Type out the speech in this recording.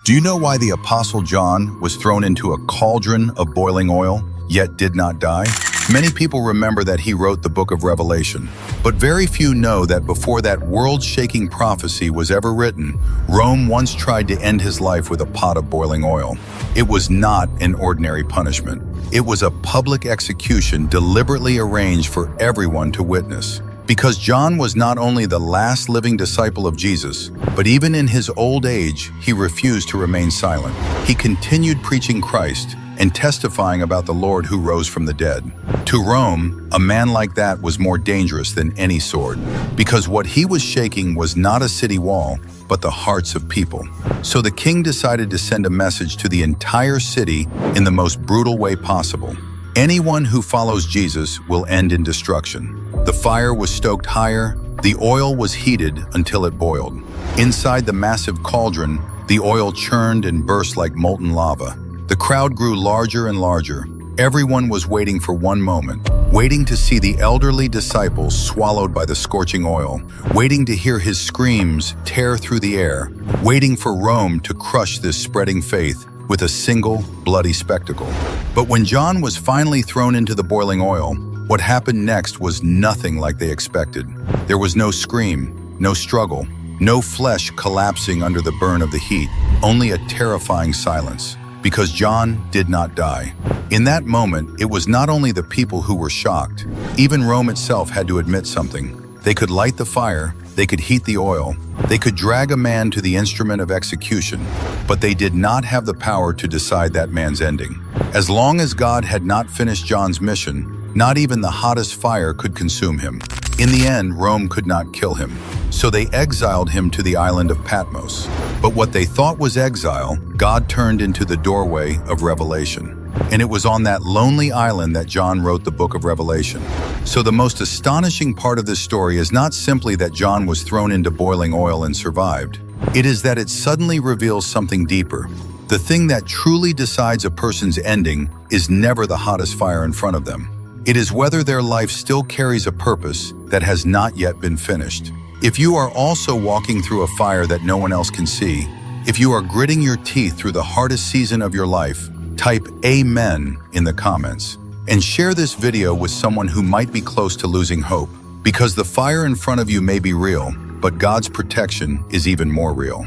Do you know why the Apostle John was thrown into a cauldron of boiling oil, yet did not die? Many people remember that he wrote the book of Revelation, but very few know that before that world-shaking prophecy was ever written, Rome once tried to end his life with a pot of boiling oil. It was not an ordinary punishment. It was a public execution deliberately arranged for everyone to witness. Because John was not only the last living disciple of Jesus, but even in his old age, he refused to remain silent. He continued preaching Christ and testifying about the Lord who rose from the dead. To Rome, a man like that was more dangerous than any sword, because what he was shaking was not a city wall, but the hearts of people. So the king decided to send a message to the entire city in the most brutal way possible. Anyone who follows Jesus will end in destruction. The fire was stoked higher, the oil was heated until it boiled. Inside the massive cauldron, the oil churned and burst like molten lava. The crowd grew larger and larger. Everyone was waiting for one moment, waiting to see the elderly disciple swallowed by the scorching oil, waiting to hear his screams tear through the air, waiting for Rome to crush this spreading faith with a single bloody spectacle. But when John was finally thrown into the boiling oil, what happened next was nothing like they expected. There was no scream, no struggle, no flesh collapsing under the burn of the heat, only a terrifying silence, because John did not die. In that moment, it was not only the people who were shocked. Even Rome itself had to admit something. They could light the fire, they could heat the oil, they could drag a man to the instrument of execution, but they did not have the power to decide that man's ending. As long as God had not finished John's mission, not even the hottest fire could consume him. In the end, Rome could not kill him, so they exiled him to the island of Patmos. But what they thought was exile, God turned into the doorway of revelation. And it was on that lonely island that John wrote the book of Revelation. So the most astonishing part of this story is not simply that John was thrown into boiling oil and survived. It is that it suddenly reveals something deeper. The thing that truly decides a person's ending is never the hottest fire in front of them. It is whether their life still carries a purpose that has not yet been finished. If you are also walking through a fire that no one else can see, if you are gritting your teeth through the hardest season of your life, type Amen in the comments and share this video with someone who might be close to losing hope, because the fire in front of you may be real, but God's protection is even more real.